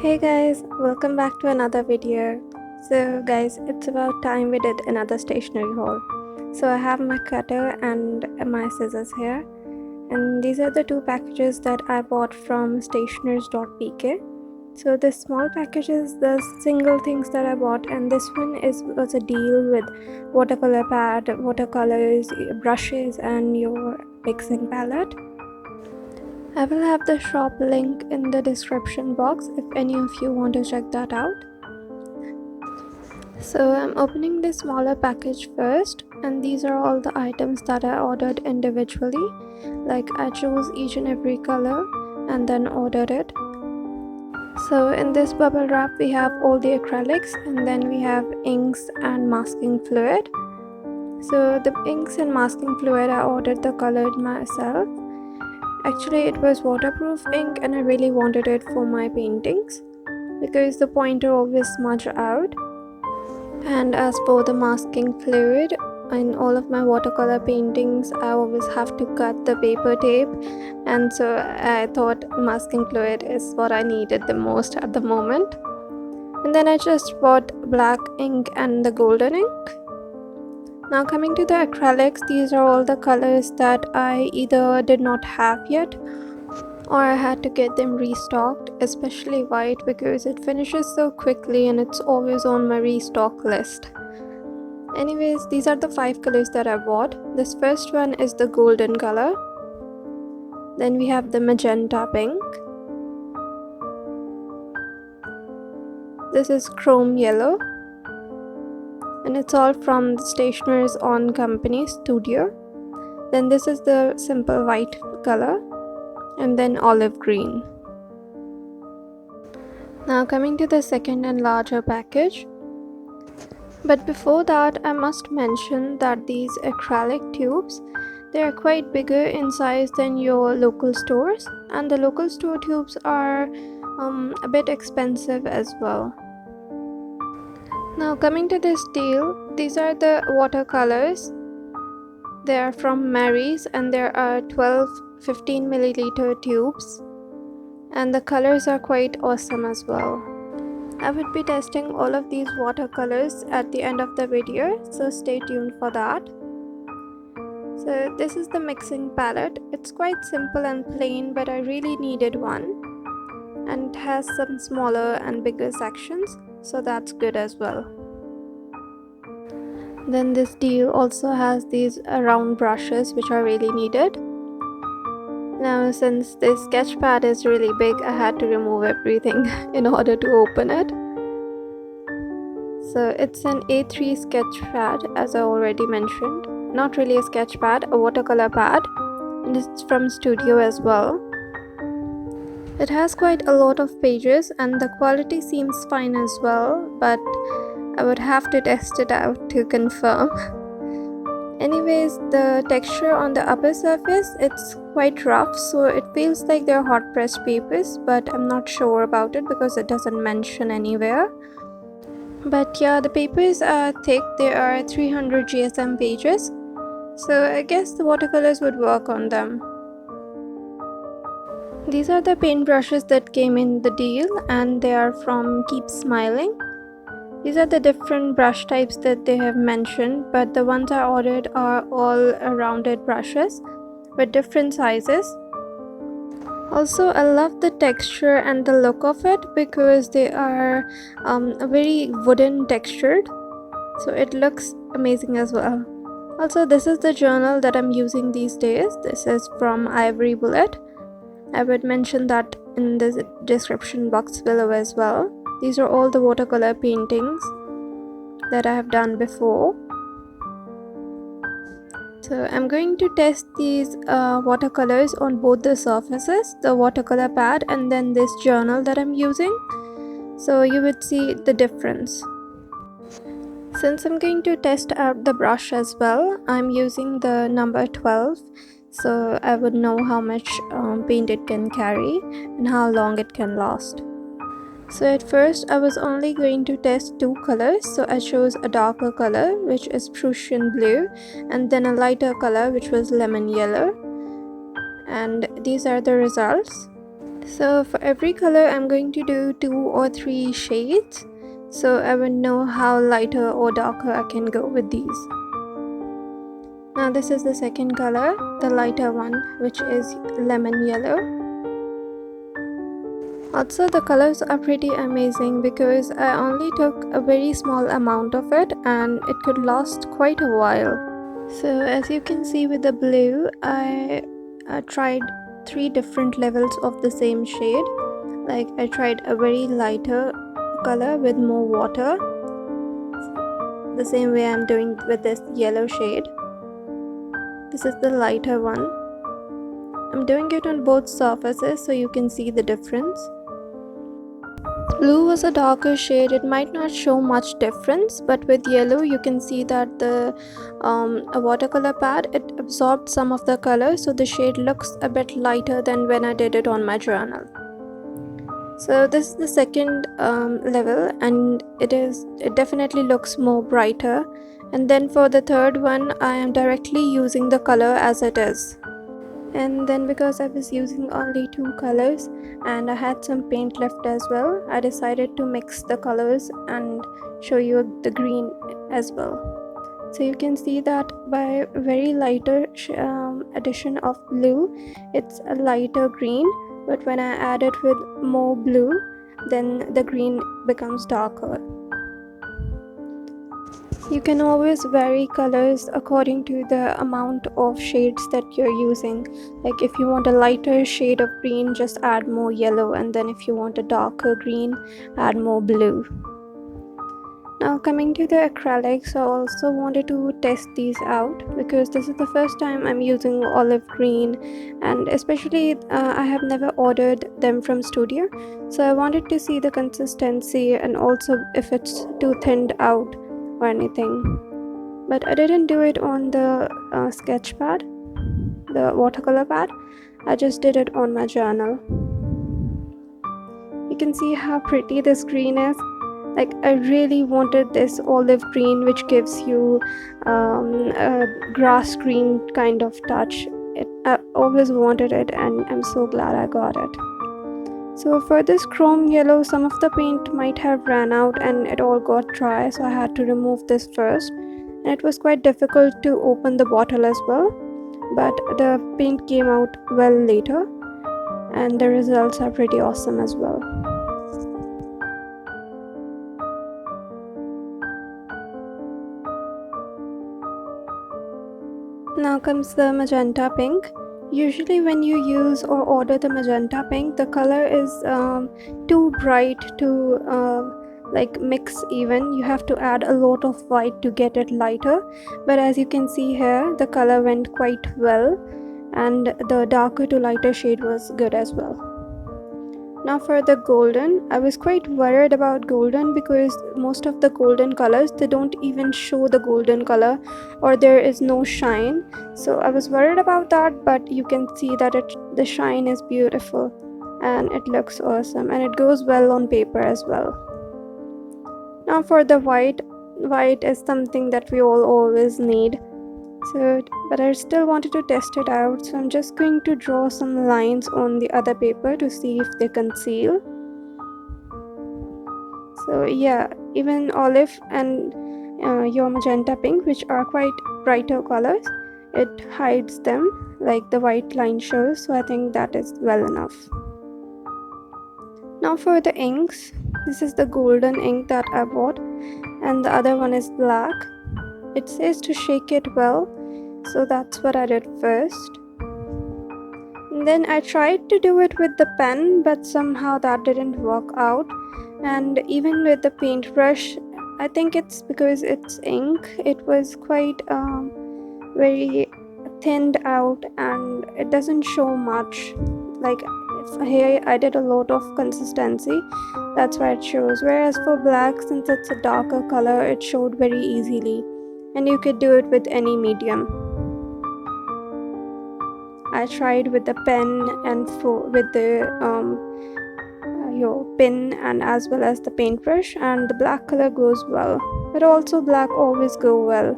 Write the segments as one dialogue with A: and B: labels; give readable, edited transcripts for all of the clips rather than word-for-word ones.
A: Hey guys, welcome back to another video. So guys, it's about time we did another stationery haul. So I have my cutter and my scissors here, and these are the two packages that I bought from Stationery.pk. So this small package is the single things that I bought, and this one was a deal with watercolor pad, watercolors, brushes, and your mixing palette. I will have the shop link in the description box if any of you want to check that out. So I'm opening the smaller package first, and these are all the items that I ordered individually. Like I chose each and every color and then ordered it. So in this bubble wrap we have all the acrylics, and then we have inks and masking fluid. So the inks and masking fluid I ordered the colored myself. Actually, it was waterproof ink and I really wanted it for my paintings because the pointer always smudged out. And as for the masking fluid, in all of my watercolor paintings I always have to cut the paper tape, and so I thought masking fluid is what I needed the most at the moment. And then I just bought black ink and the golden ink. Now coming to the acrylics, these are all the colors that I either did not have yet or I had to get them restocked, especially white because it finishes so quickly and it's always on my restock list. Anyways, these are the 5 colors that I bought. This first one is the golden color. Then we have the magenta pink. This is chrome yellow. And it's all from the Stationery's own company, Studio. Then this is the simple white color, and then olive green. Now coming to the second and larger package. But before that, I must mention that these acrylic tubes, they are quite bigger in size than your local stores, and the local store tubes are a bit expensive as well. Now coming to this deal, these are the watercolors. They are from Mary's and there are 12 15 milliliter tubes, and the colors are quite awesome as well. I would be testing all of these watercolors at the end of the video, so stay tuned for that. So this is the mixing palette. It's quite simple and plain, but I really needed one, and it has some smaller and bigger sections, so that's good as well. Then this deal also has these round brushes which are really needed. Now since this sketch pad is really big, I had to remove everything in order to open it. So it's an A3 sketch pad, as I already mentioned. Not really a sketch pad, a watercolor pad, and it's from Studio as well. It has quite a lot of pages and the quality seems fine as well, but I would have to test it out to confirm. Anyways, the texture on the upper surface, it's quite rough, so it feels like they're hot pressed papers, but I'm not sure about it because it doesn't mention anywhere. But yeah, the papers are thick. There are 300 GSM pages, so I guess the watercolors would work on them. These are the paint brushes that came in the deal, and they are from Keep Smiling. These are the different brush types that they have mentioned, but the ones I ordered are all rounded brushes with different sizes. Also, I love the texture and the look of it because they are very wooden textured, so it looks amazing as well. Also, this is the journal that I'm using these days. This is from Ivory Bullet. I would mention that in the description box below as well. These are all the watercolor paintings that I have done before. So I'm going to test these watercolors on both the surfaces, the watercolor pad and then this journal that I'm using. So you would see the difference. Since I'm going to test out the brush as well, I'm using the number 12. So I would know how much paint it can carry and how long it can last. So at first I was only going to test 2 colors, so I chose a darker color which is Prussian blue, and then a lighter color which was lemon yellow, and these are the results. So for every color I'm going to do 2 or 3 shades, so I would know how lighter or darker I can go with these. Now this is the second color, the lighter one, which is lemon yellow. Also the colors are pretty amazing because I only took a very small amount of it and it could last quite a while. So as you can see with the blue, I tried 3 different levels of the same shade. Like I tried a very lighter color with more water, the same way I'm doing with this yellow shade. This is the lighter one. I'm doing it on both surfaces so you can see the difference. Blue was a darker shade, it might not show much difference, but with yellow you can see that the a watercolor pad, it absorbed some of the color, so the shade looks a bit lighter than when I did it on my journal. So this is the second level, and it definitely looks more brighter. And then for the third one, I am directly using the color as it is. And then because I was using only 2 colors and I had some paint left as well, I decided to mix the colors and show you the green as well. So you can see that by very lighter addition of blue, it's a lighter green, but when I add it with more blue, then the green becomes darker. You can always vary colors according to the amount of shades that you're using. Like if you want a lighter shade of green, just add more yellow, and then if you want a darker green, add more blue. Now coming to the acrylics, I also wanted to test these out because this is the first time I'm using olive green, and especially I have never ordered them from Studio, so I wanted to see the consistency and also if it's too thinned out or anything. But I didn't do it on the sketch pad, the watercolor pad. I just did it on my journal. You can see how pretty this green is. Like I really wanted this olive green which gives you a grass green kind of touch. I always wanted it, and I'm so glad I got it. So for this chrome yellow, some of the paint might have ran out and it all got dry, so I had to remove this first, and it was quite difficult to open the bottle as well, but the paint came out well later and the results are pretty awesome as well. Now comes the magenta pink. Usually when you use or order the magenta pink, the color is too bright to like mix even. You have to add a lot of white to get it lighter, but as you can see here, the color went quite well and the darker to lighter shade was good as well. Now for the golden, I was quite worried about golden because most of the golden colors, they don't even show the golden color or there is no shine. So I was worried about that, but you can see that the shine is beautiful and it looks awesome and it goes well on paper as well. Now for the white is something that we all always need. So, but I still wanted to test it out, so I'm just going to draw some lines on the other paper to see if they conceal. So yeah, even olive and your magenta pink, which are quite brighter colors, it hides them like the white line shows, so I think that is well enough. Now for the inks, this is the golden ink that I bought and the other one is black. It says to shake it well, so that's what I did first. And then I tried to do it with the pen, but somehow that didn't work out. And even with the paintbrush, I think it's because it's ink, it was quite very thinned out and it doesn't show much. Like here I did a lot of consistency, that's why it shows. Whereas for black, since it's a darker color, it showed very easily. And you could do it with any medium. I tried with the pen and with the your pin and as well as the paintbrush, and the black color goes well, but also black always go well.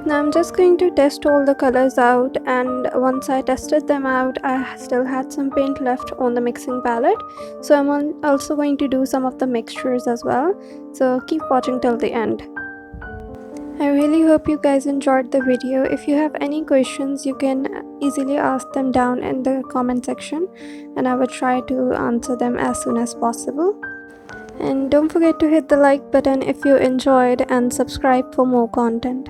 A: Now I'm just going to test all the colors out, and once I tested them out, I still had some paint left on the mixing palette, so I'm also going to do some of the mixtures as well, so keep watching till the end. I really hope you guys enjoyed the video. If you have any questions, you can easily ask them down in the comment section, and I will try to answer them as soon as possible. And don't forget to hit the like button if you enjoyed, and subscribe for more content.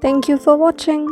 A: Thank you for watching.